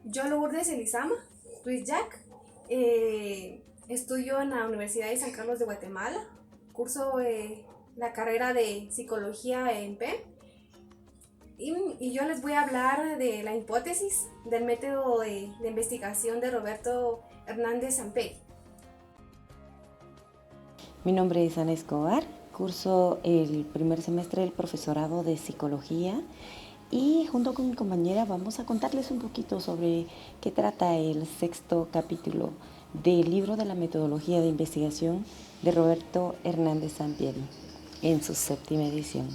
Yo, Lourdes Elizama Ruiz Jack, estudio en la Universidad de San Carlos de Guatemala, curso la carrera de psicología en PEM y yo les voy a hablar de la hipótesis del método de investigación de Roberto Hernández Sampey. Mi nombre es Ana Escobar, curso el primer semestre del profesorado de psicología y junto con mi compañera vamos a contarles un poquito sobre qué trata el sexto capítulo del libro de la metodología de investigación de Roberto Hernández Sampey en su séptima edición.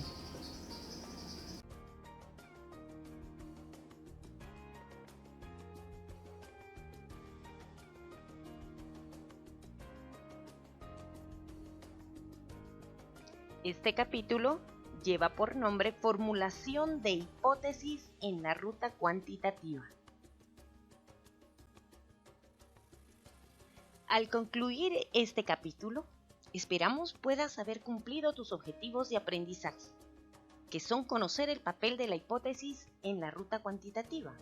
Este capítulo lleva por nombre Formulación de hipótesis en la ruta cuantitativa. Al concluir este capítulo, esperamos puedas haber cumplido tus objetivos de aprendizaje, que son conocer el papel de la hipótesis en la ruta cuantitativa,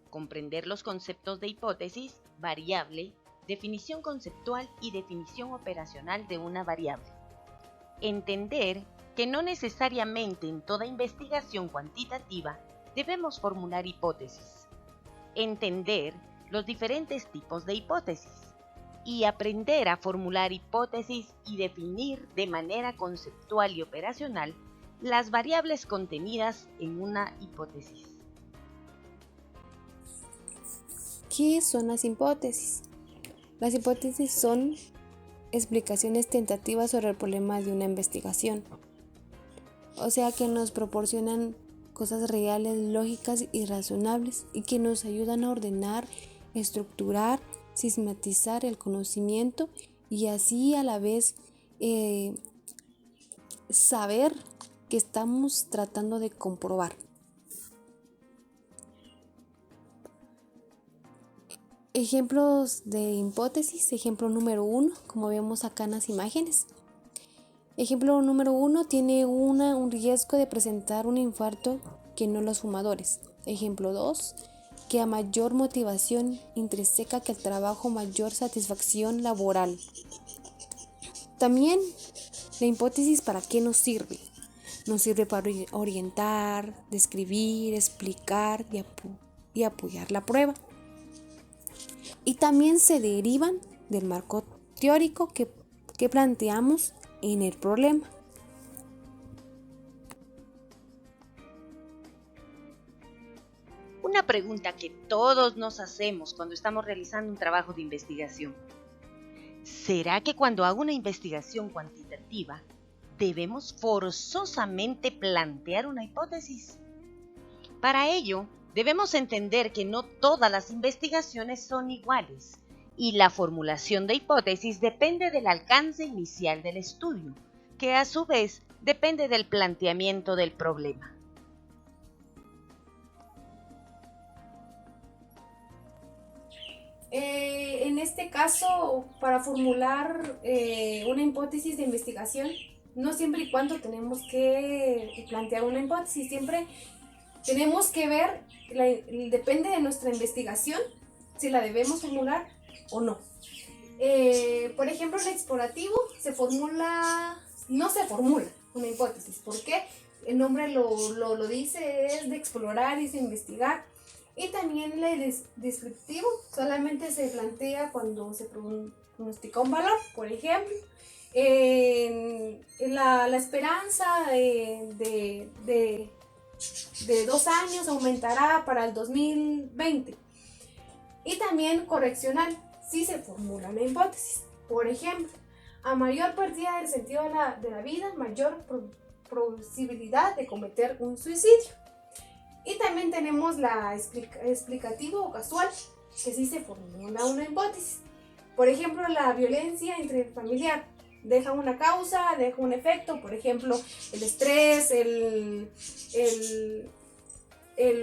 comprender los conceptos de hipótesis, variable, definición conceptual y definición operacional de una variable. Entender que no necesariamente en toda investigación cuantitativa debemos formular hipótesis. Entender los diferentes tipos de hipótesis y aprender a formular hipótesis y definir de manera conceptual y operacional las variables contenidas en una hipótesis. ¿Qué son las hipótesis? Las hipótesis son explicaciones tentativas sobre el problema de una investigación. O sea que nos proporcionan cosas reales, lógicas y razonables y que nos ayudan a ordenar, estructurar, sistematizar el conocimiento y así a la vez saber que estamos tratando de comprobar. Ejemplos de hipótesis, ejemplo número 1, como vemos acá en las imágenes. Ejemplo número 1 tiene un riesgo de presentar un infarto que no los fumadores. Ejemplo 2, que a mayor motivación intrínseca que el trabajo, mayor satisfacción laboral. También la hipótesis, ¿para qué nos sirve? Nos sirve para orientar, describir, explicar y apoyar la prueba. Y también se derivan del marco teórico que planteamos en el problema. Una pregunta que todos nos hacemos cuando estamos realizando un trabajo de investigación. ¿Será que cuando hago una investigación cuantitativa debemos forzosamente plantear una hipótesis? Para ello, debemos entender que no todas las investigaciones son iguales y la formulación de hipótesis depende del alcance inicial del estudio, que a su vez depende del planteamiento del problema. En este caso, para formular una hipótesis de investigación, no siempre y cuando tenemos que plantear una hipótesis, siempre tenemos que ver, depende de nuestra investigación, si la debemos formular o no. Por ejemplo, en el explorativo no se formula una hipótesis. ¿Por qué? El nombre lo dice, es de explorar y de investigar. Y también el descriptivo solamente se plantea cuando se pronostica un valor. Por ejemplo, la esperanza de 2 años aumentará para el 2020. Y también correccional, si se formula una hipótesis. Por ejemplo, a mayor pérdida del sentido de la vida, mayor posibilidad de cometer un suicidio. Y también tenemos la explicativo o casual, que sí se formula una hipótesis. Por ejemplo, la violencia intrafamiliar deja una causa, deja un efecto, por ejemplo, el estrés,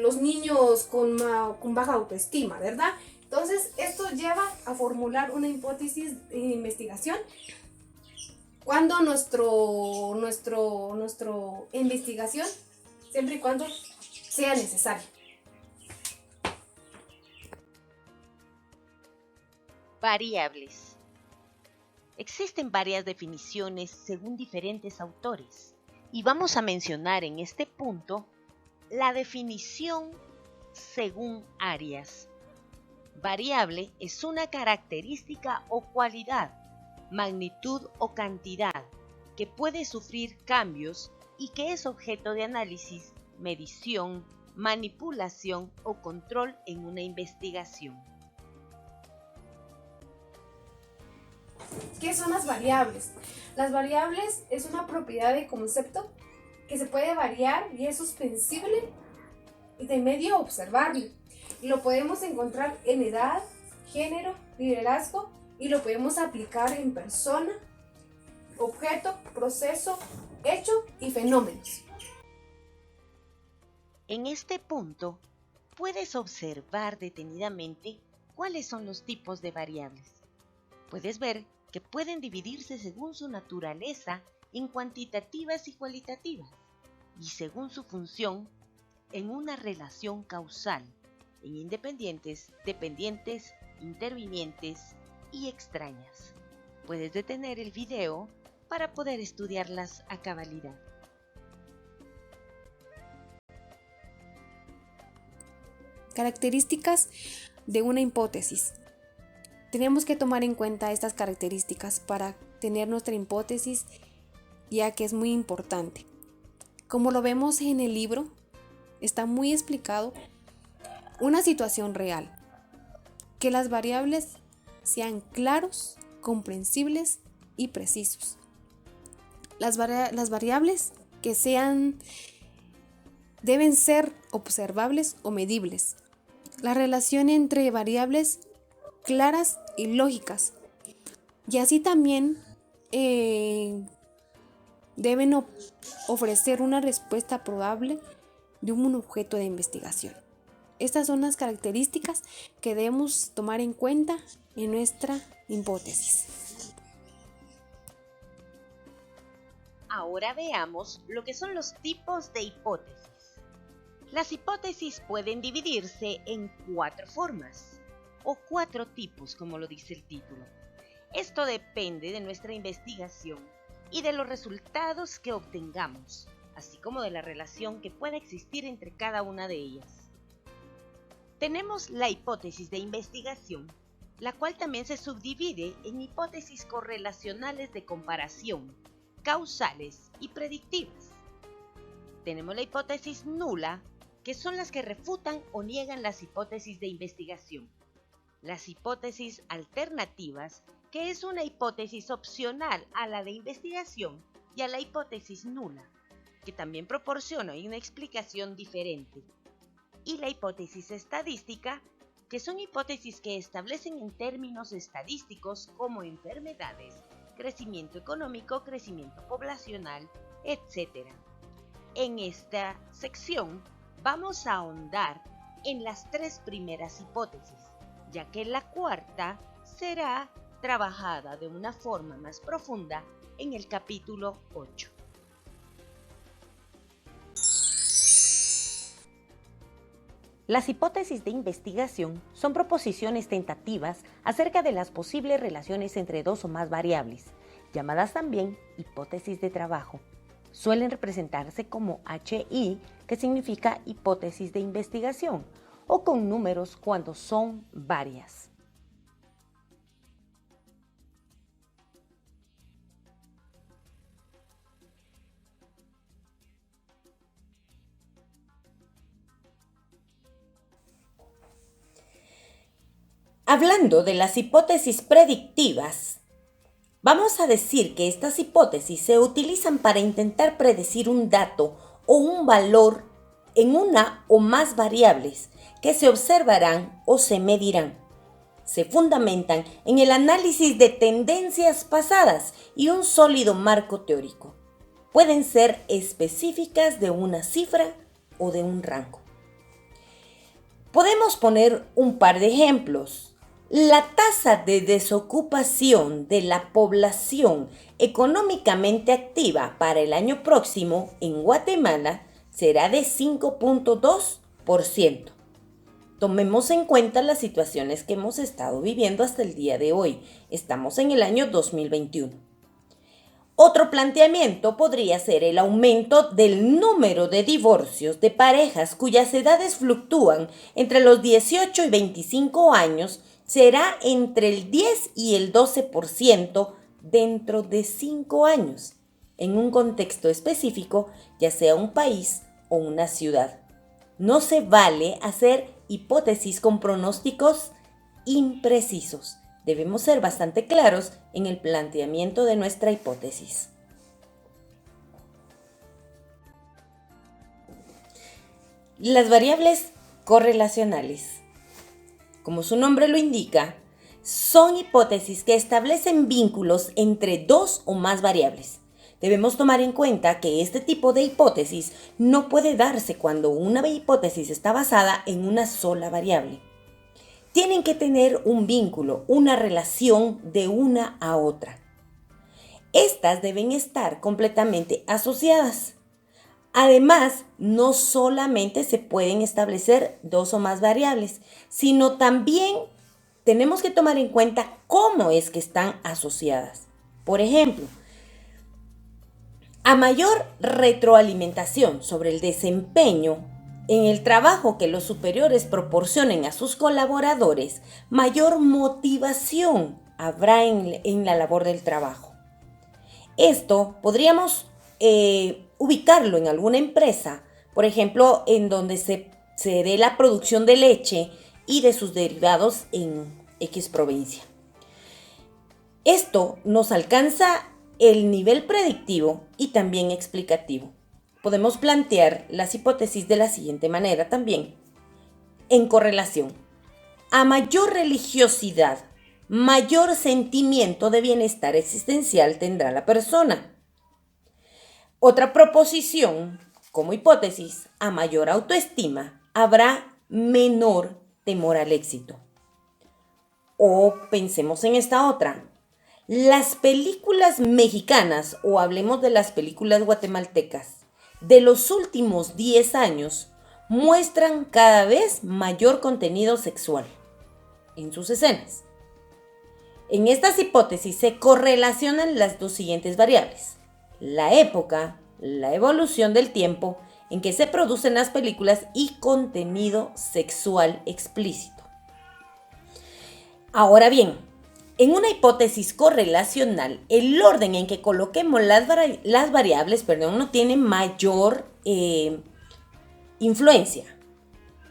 los niños con baja autoestima, ¿verdad? Entonces, esto lleva a formular una hipótesis de investigación cuando nuestro investigación, siempre y cuando sea necesaria. Variables. Existen varias definiciones según diferentes autores y vamos a mencionar en este punto la definición según Arias. Variable es una característica o cualidad, magnitud o cantidad que puede sufrir cambios y que es objeto de análisis, medición, manipulación o control en una investigación. ¿Qué son las variables? Las variables es una propiedad de concepto que se puede variar y es suspensible y de medio observable. Lo podemos encontrar en edad, género, liderazgo y lo podemos aplicar en persona, objeto, proceso, hecho y fenómenos. En este punto, puedes observar detenidamente cuáles son los tipos de variables. Puedes ver que pueden dividirse según su naturaleza en cuantitativas y cualitativas, y según su función en una relación causal, en independientes, dependientes, intervinientes y extrañas. Puedes detener el video para poder estudiarlas a cabalidad. Características de una hipótesis. Tenemos que tomar en cuenta estas características para tener nuestra hipótesis, ya que es muy importante. Como lo vemos en el libro, está muy explicado una situación real, que las variables sean claros, comprensibles y precisos. Las variables que deben ser observables o medibles. La relación entre variables claras y lógicas. Y así también deben ofrecer una respuesta probable de un objeto de investigación. Estas son las características que debemos tomar en cuenta en nuestra hipótesis. Ahora veamos lo que son los tipos de hipótesis. Las hipótesis pueden dividirse en 4 formas, o 4 tipos, como lo dice el título. Esto depende de nuestra investigación y de los resultados que obtengamos, así como de la relación que pueda existir entre cada una de ellas. Tenemos la hipótesis de investigación, la cual también se subdivide en hipótesis correlacionales de comparación, causales y predictivas. Tenemos la hipótesis nula, que son las que refutan o niegan las hipótesis de investigación. Las hipótesis alternativas, que es una hipótesis opcional a la de investigación, y a la hipótesis nula, que también proporciona una explicación diferente. Y la hipótesis estadística, que son hipótesis que establecen en términos estadísticos como enfermedades, crecimiento económico, crecimiento poblacional, etc. En esta sección vamos a ahondar en las 3 primeras hipótesis, ya que la cuarta será trabajada de una forma más profunda en el capítulo 8. Las hipótesis de investigación son proposiciones tentativas acerca de las posibles relaciones entre 2 o más variables, llamadas también hipótesis de trabajo. Suelen representarse como HI, que significa hipótesis de investigación, o con números cuando son varias. Hablando de las hipótesis predictivas, vamos a decir que estas hipótesis se utilizan para intentar predecir un dato o un valor en una o más variables que se observarán o se medirán. Se fundamentan en el análisis de tendencias pasadas y un sólido marco teórico. Pueden ser específicas de una cifra o de un rango. Podemos poner un par de ejemplos. La tasa de desocupación de la población económicamente activa para el año próximo en Guatemala será de 5.2%. Tomemos en cuenta las situaciones que hemos estado viviendo hasta el día de hoy. Estamos en el año 2021. Otro planteamiento podría ser el aumento del número de divorcios de parejas cuyas edades fluctúan entre los 18 y 25 años. Será entre el 10 y el 12% dentro de 5 años, en un contexto específico, ya sea un país o una ciudad. No se vale hacer hipótesis con pronósticos imprecisos. Debemos ser bastante claros en el planteamiento de nuestra hipótesis. Las variables correlacionales, como su nombre lo indica, son hipótesis que establecen vínculos entre dos o más variables. Debemos tomar en cuenta que este tipo de hipótesis no puede darse cuando una hipótesis está basada en una sola variable. Tienen que tener un vínculo, una relación de una a otra. Estas deben estar completamente asociadas. Además, no solamente se pueden establecer dos o más variables, sino también tenemos que tomar en cuenta cómo es que están asociadas. Por ejemplo, a mayor retroalimentación sobre el desempeño en el trabajo que los superiores proporcionen a sus colaboradores, mayor motivación habrá en la labor del trabajo. Esto podríamos ubicarlo en alguna empresa, por ejemplo, en donde se dé la producción de leche y de sus derivados en X provincia. Esto nos alcanza el nivel predictivo y también explicativo. Podemos plantear las hipótesis de la siguiente manera también. En correlación, a mayor religiosidad, mayor sentimiento de bienestar existencial tendrá la persona. Otra proposición, como hipótesis, a mayor autoestima, habrá menor temor al éxito. O pensemos en esta otra. Las películas mexicanas, o hablemos de las películas guatemaltecas, de los últimos 10 años, muestran cada vez mayor contenido sexual en sus escenas. En estas hipótesis se correlacionan las dos siguientes variables: la época, la evolución del tiempo en que se producen las películas y contenido sexual explícito. Ahora bien, en una hipótesis correlacional, el orden en que coloquemos las variables no tiene mayor influencia.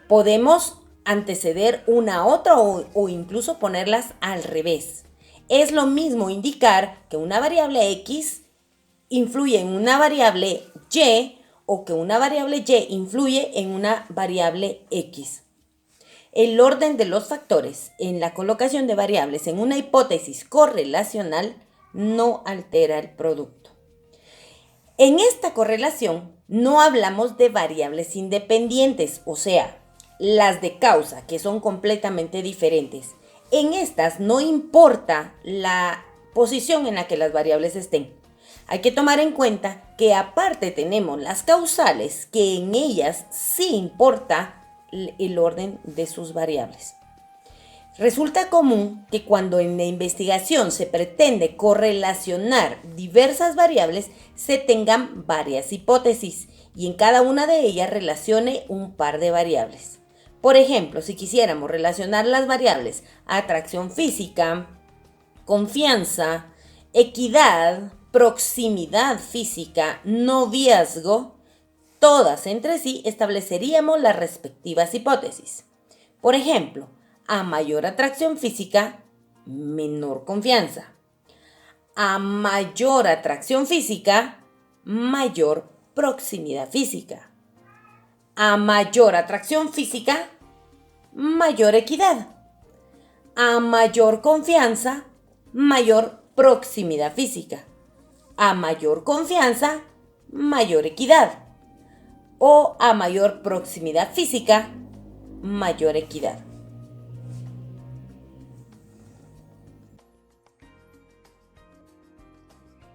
Podemos anteceder una a otra o incluso ponerlas al revés. Es lo mismo indicar que una variable X influye en una variable Y o que una variable Y influye en una variable X. El orden de los factores en la colocación de variables en una hipótesis correlacional no altera el producto. En esta correlación no hablamos de variables independientes, o sea, las de causa, que son completamente diferentes. En estas no importa la posición en la que las variables estén. Hay que tomar en cuenta que aparte tenemos las causales, que en ellas sí importa el orden de sus variables. Resulta común que cuando en la investigación se pretende correlacionar diversas variables, se tengan varias hipótesis y en cada una de ellas relacione un par de variables. Por ejemplo, si quisiéramos relacionar las variables atracción física, confianza, equidad, proximidad física, noviazgo, todas entre sí estableceríamos las respectivas hipótesis. Por ejemplo, a mayor atracción física, menor confianza. A mayor atracción física, mayor proximidad física. A mayor atracción física, mayor equidad. A mayor confianza, mayor proximidad física. A mayor confianza, mayor equidad. O a mayor proximidad física, mayor equidad.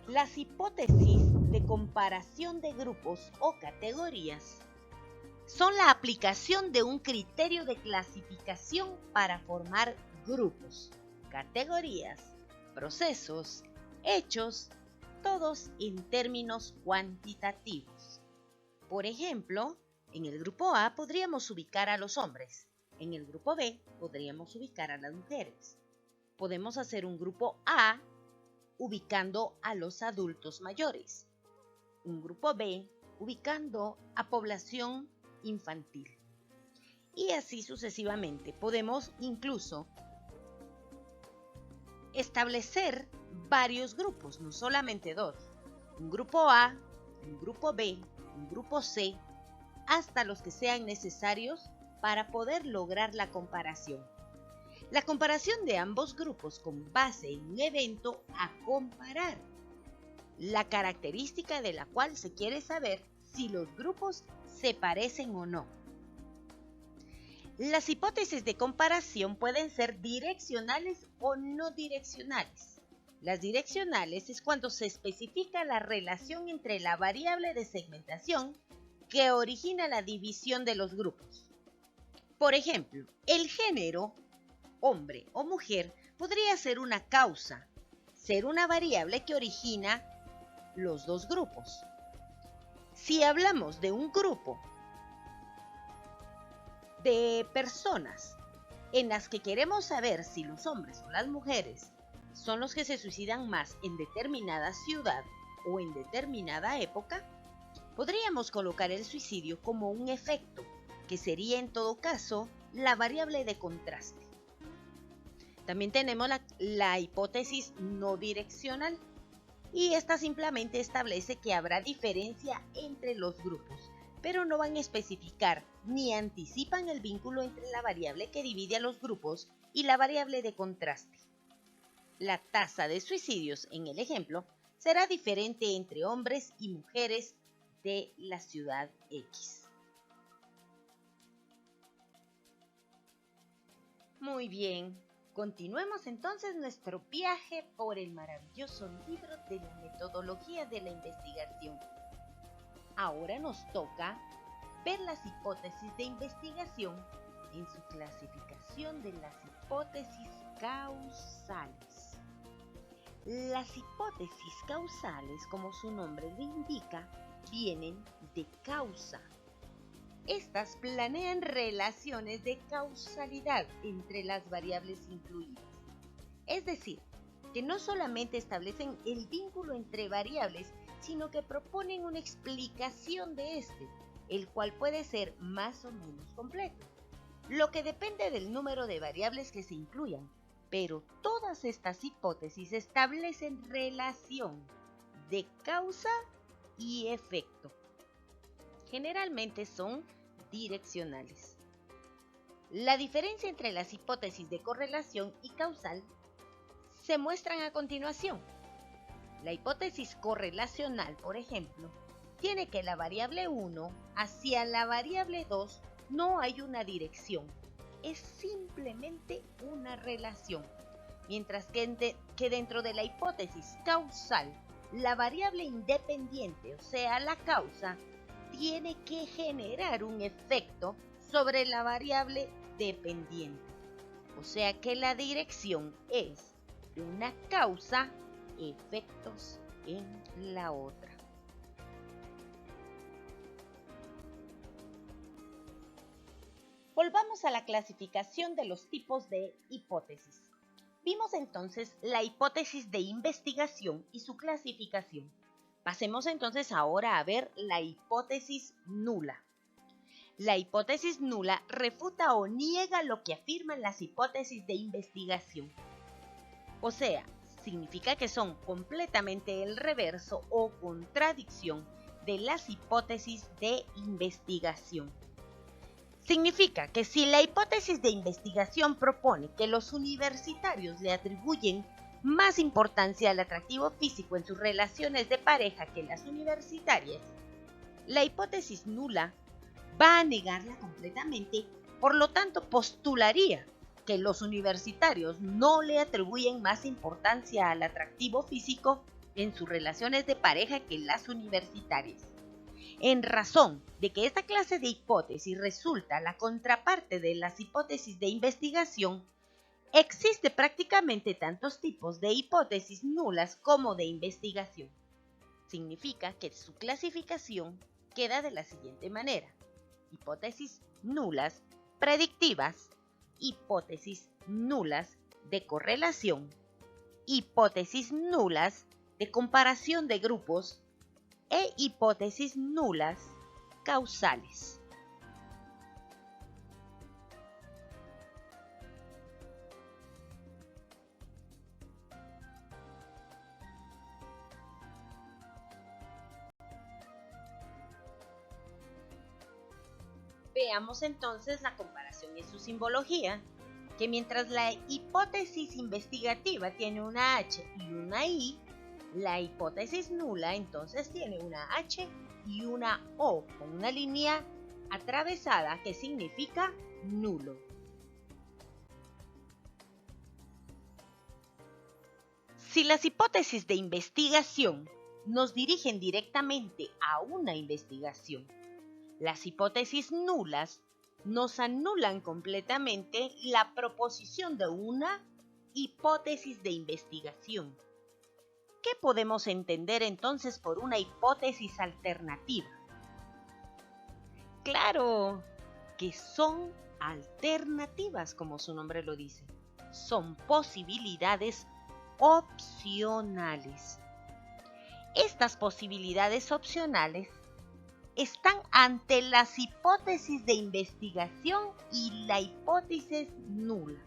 Las hipótesis de comparación de grupos o categorías son la aplicación de un criterio de clasificación para formar grupos, categorías, procesos, hechos, todos en términos cuantitativos. Por ejemplo, en el grupo A podríamos ubicar a los hombres, en el grupo B podríamos ubicar a las mujeres. Podemos hacer un grupo A ubicando a los adultos mayores, un grupo B ubicando a población infantil. Y así sucesivamente. Podemos incluso establecer varios grupos, no solamente dos. Un grupo A, un grupo B, un grupo C, hasta los que sean necesarios para poder lograr la comparación. La comparación de ambos grupos con base en un evento a comparar, la característica de la cual se quiere saber si los grupos se parecen o no. Las hipótesis de comparación pueden ser direccionales o no direccionales. Las direccionales es cuando se especifica la relación entre la variable de segmentación que origina la división de los grupos. Por ejemplo, el género, hombre o mujer, podría ser una causa, ser una variable que origina los dos grupos. Si hablamos de un grupo de personas en las que queremos saber si los hombres o las mujeres son los que se suicidan más en determinada ciudad o en determinada época, podríamos colocar el suicidio como un efecto, que sería en todo caso la variable de contraste. También tenemos la hipótesis no direccional, y esta simplemente establece que habrá diferencia entre los grupos, pero no van a especificar ni anticipan el vínculo entre la variable que divide a los grupos y la variable de contraste. La tasa de suicidios en el ejemplo será diferente entre hombres y mujeres de la ciudad X. Muy bien, continuemos entonces nuestro viaje por el maravilloso libro de la metodología de la investigación. Ahora nos toca ver las hipótesis de investigación en su clasificación de las hipótesis causales. Las hipótesis causales, como su nombre lo indica, vienen de causa. Estas planean relaciones de causalidad entre las variables incluidas. Es decir, que no solamente establecen el vínculo entre variables, sino que proponen una explicación de este, el cual puede ser más o menos completo, lo que depende del número de variables que se incluyan. Pero todas estas hipótesis establecen relación de causa y efecto. Generalmente son direccionales. La diferencia entre las hipótesis de correlación y causal se muestran a continuación. La hipótesis correlacional, por ejemplo, tiene que la variable 1 hacia la variable 2 no hay una dirección, es simplemente una relación. Mientras que dentro de la hipótesis causal, la variable independiente, o sea, la causa, tiene que generar un efecto sobre la variable dependiente. O sea que la dirección es de una causa, efectos en la otra. Volvamos a la clasificación de los tipos de hipótesis. Vimos entonces la hipótesis de investigación y su clasificación. Pasemos entonces ahora a ver la hipótesis nula. La hipótesis nula refuta o niega lo que afirman las hipótesis de investigación. O sea, significa que son completamente el reverso o contradicción de las hipótesis de investigación. Significa que si la hipótesis de investigación propone que los universitarios le atribuyen más importancia al atractivo físico en sus relaciones de pareja que las universitarias, la hipótesis nula va a negarla completamente, por lo tanto postularía que los universitarios no le atribuyen más importancia al atractivo físico en sus relaciones de pareja que las universitarias. En razón de que esta clase de hipótesis resulta la contraparte de las hipótesis de investigación, existe prácticamente tantos tipos de hipótesis nulas como de investigación. Significa que su clasificación queda de la siguiente manera: hipótesis nulas predictivas, hipótesis nulas de correlación, hipótesis nulas de comparación de grupos e hipótesis nulas causales. Veamos entonces la comparación en su simbología, que mientras la hipótesis investigativa tiene una H y una I, la hipótesis nula entonces tiene una H y una O con una línea atravesada que significa nulo. Si las hipótesis de investigación nos dirigen directamente a una investigación, las hipótesis nulas nos anulan completamente la proposición de una hipótesis de investigación. ¿Qué podemos entender entonces por una hipótesis alternativa? Claro, que son alternativas, como su nombre lo dice. Son posibilidades opcionales. Estas posibilidades opcionales están ante las hipótesis de investigación y la hipótesis nula.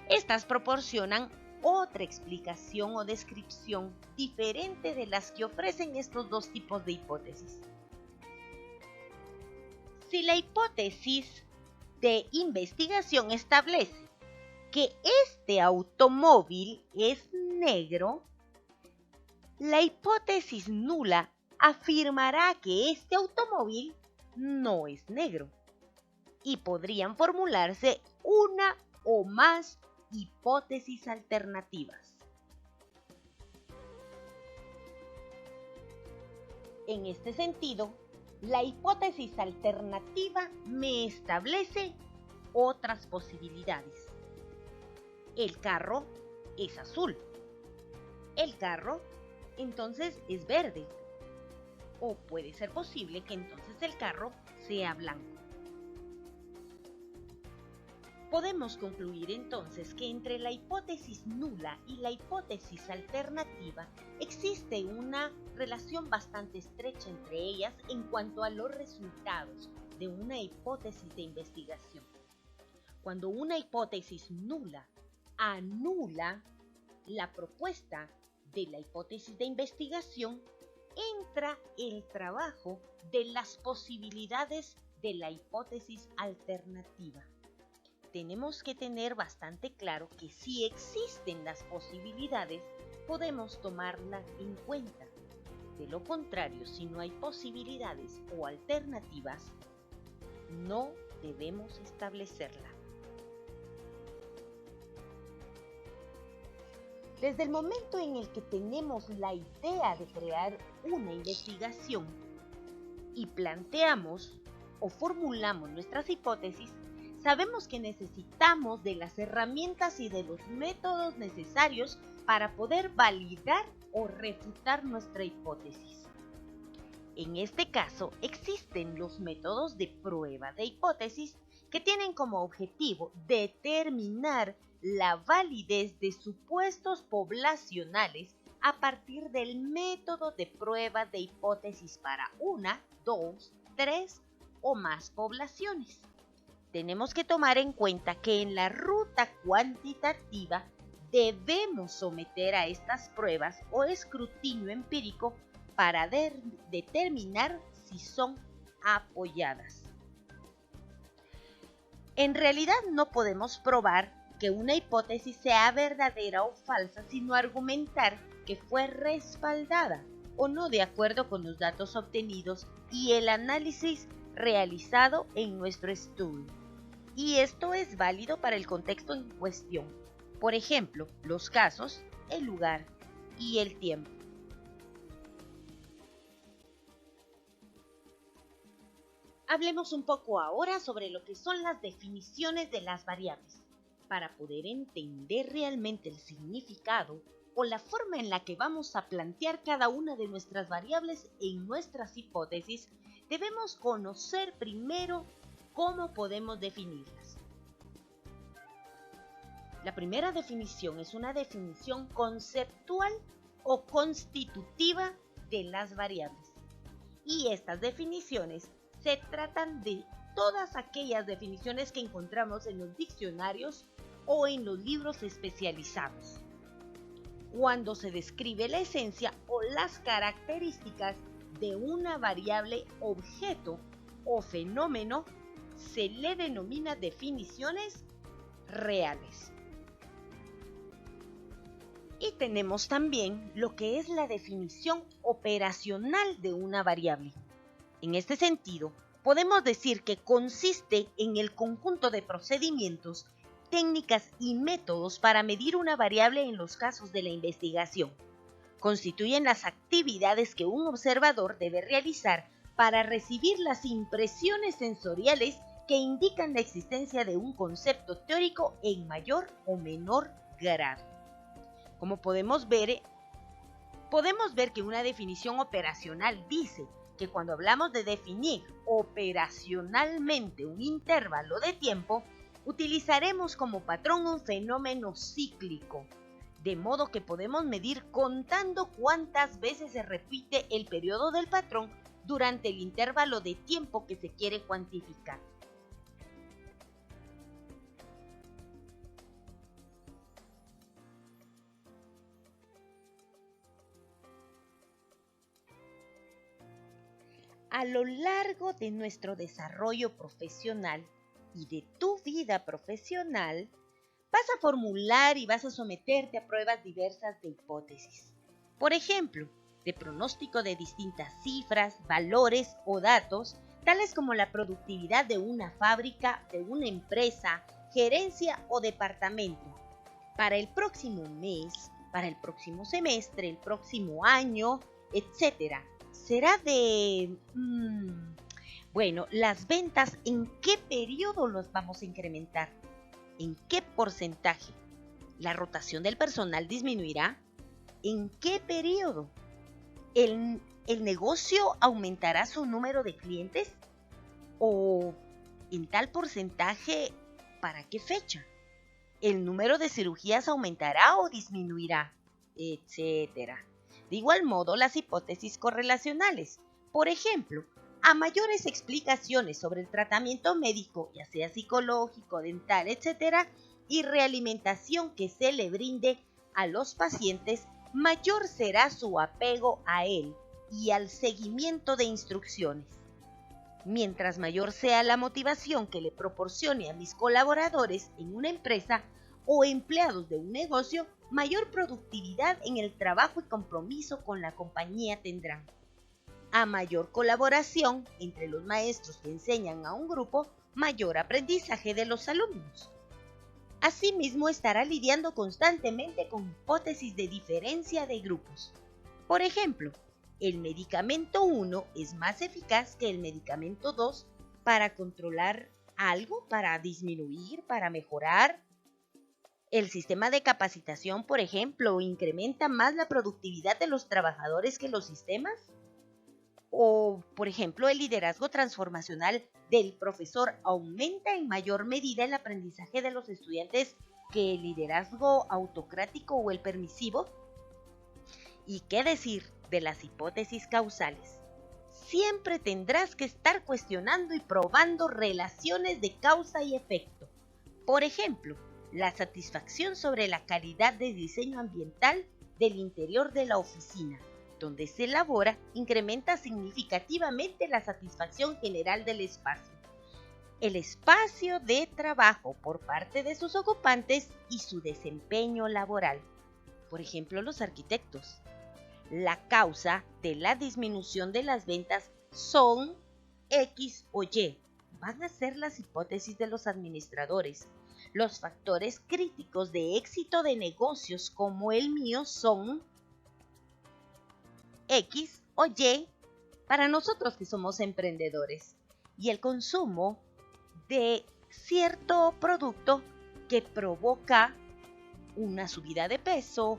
Estas proporcionan otra explicación o descripción diferente de las que ofrecen estos dos tipos de hipótesis. Si la hipótesis de investigación establece que este automóvil es negro, la hipótesis nula afirmará que este automóvil no es negro, y podrían formularse una o más hipótesis alternativas. En este sentido, la hipótesis alternativa me establece otras posibilidades. El carro es azul. El carro entonces es verde. O puede ser posible que entonces el carro sea blanco. Podemos concluir entonces que entre la hipótesis nula y la hipótesis alternativa existe una relación bastante estrecha entre ellas en cuanto a los resultados de una hipótesis de investigación. Cuando una hipótesis nula anula la propuesta de la hipótesis de investigación, entra el trabajo de las posibilidades de la hipótesis alternativa. Tenemos que tener bastante claro que si existen las posibilidades, podemos tomarlas en cuenta. De lo contrario, si no hay posibilidades o alternativas, no debemos establecerla. Desde el momento en el que tenemos la idea de crear una investigación y planteamos o formulamos nuestras hipótesis, sabemos que necesitamos de las herramientas y de los métodos necesarios para poder validar o refutar nuestra hipótesis. En este caso, existen los métodos de prueba de hipótesis que tienen como objetivo determinar la validez de supuestos poblacionales a partir del método de prueba de hipótesis para 1, 2, 3 o más poblaciones. Tenemos que tomar en cuenta que en la ruta cuantitativa debemos someter a estas pruebas o escrutinio empírico para determinar si son apoyadas. En realidad no podemos probar que una hipótesis sea verdadera o falsa, sino argumentar que fue respaldada o no de acuerdo con los datos obtenidos y el análisis realizado en nuestro estudio. Y esto es válido para el contexto en cuestión. Por ejemplo, los casos, el lugar y el tiempo. Hablemos un poco ahora sobre lo que son las definiciones de las variables, para poder entender realmente el significado o la forma en la que vamos a plantear cada una de nuestras variables en nuestras hipótesis. Debemos conocer primero cómo podemos definirlas. La primera definición es una definición conceptual o constitutiva de las variables. Y estas definiciones se tratan de todas aquellas definiciones que encontramos en los diccionarios o en los libros especializados, cuando se describe la esencia o las características de una variable objeto o fenómeno, se le denomina definiciones reales. Y tenemos también lo que es la definición operacional de una variable. En este sentido, podemos decir que consiste en el conjunto de procedimientos, técnicas y métodos para medir una variable en los casos de la investigación. Constituyen las actividades que un observador debe realizar para recibir las impresiones sensoriales que indican la existencia de un concepto teórico en mayor o menor grado. Como podemos ver que una definición operacional dice que cuando hablamos de definir operacionalmente un intervalo de tiempo, utilizaremos como patrón un fenómeno cíclico, de modo que podemos medir contando cuántas veces se repite el periodo del patrón durante el intervalo de tiempo que se quiere cuantificar. A lo largo de nuestro desarrollo profesional y de tu vida profesional, vas a formular y vas a someterte a pruebas diversas de hipótesis. Por ejemplo, de pronóstico de distintas cifras, valores o datos, tales como la productividad de una fábrica, de una empresa, gerencia o departamento, para el próximo mes, para el próximo semestre, el próximo año, etc. Será de, las ventas, ¿en qué periodo los vamos a incrementar? ¿En qué porcentaje? ¿La rotación del personal disminuirá? ¿En qué periodo? ¿El negocio aumentará su número de clientes? ¿O en tal porcentaje, para qué fecha? ¿El número de cirugías aumentará o disminuirá? Etcétera. De igual modo, las hipótesis correlacionales. Por ejemplo, a mayores explicaciones sobre el tratamiento médico, ya sea psicológico, dental, etc., y realimentación que se le brinde a los pacientes, mayor será su apego a él y al seguimiento de instrucciones. Mientras mayor sea la motivación que le proporcione a mis colaboradores en una empresa o empleados de un negocio, mayor productividad en el trabajo y compromiso con la compañía tendrán. A mayor colaboración entre los maestros que enseñan a un grupo, mayor aprendizaje de los alumnos. Asimismo, estará lidiando constantemente con hipótesis de diferencia de grupos. Por ejemplo, el medicamento 1 es más eficaz que el medicamento 2 para controlar algo, para disminuir, para mejorar. El sistema de capacitación, por ejemplo, incrementa más la productividad de los trabajadores que los sistemas. O, por ejemplo, el liderazgo transformacional del profesor aumenta en mayor medida el aprendizaje de los estudiantes que el liderazgo autocrático o el permisivo. ¿Y qué decir de las hipótesis causales? Siempre tendrás que estar cuestionando y probando relaciones de causa y efecto. Por ejemplo, la satisfacción sobre la calidad de diseño ambiental del interior de la oficina, donde se elabora, incrementa significativamente la satisfacción general del espacio. El espacio de trabajo por parte de sus ocupantes y su desempeño laboral. Por ejemplo, los arquitectos. La causa de la disminución de las ventas son X o Y. Van a ser las hipótesis de los administradores. Los factores críticos de éxito de negocios como el mío son X o Y para nosotros que somos emprendedores. y el consumo de cierto producto que provoca una subida de peso,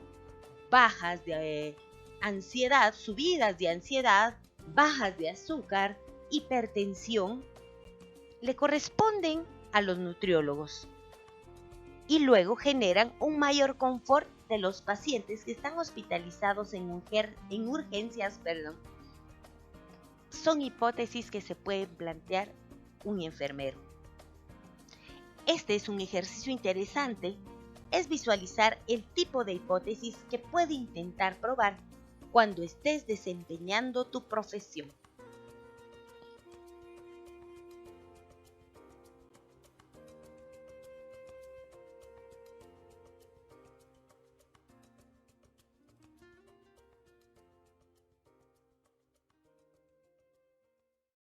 bajas de ansiedad, subidas de ansiedad, bajas de azúcar, hipertensión, le corresponden a los nutriólogos y luego generan un mayor confort de los pacientes que están hospitalizados en urgencias. Son hipótesis que se pueden plantear un enfermero. Este es un ejercicio interesante, es visualizar el tipo de hipótesis que puede intentar probar cuando estés desempeñando tu profesión.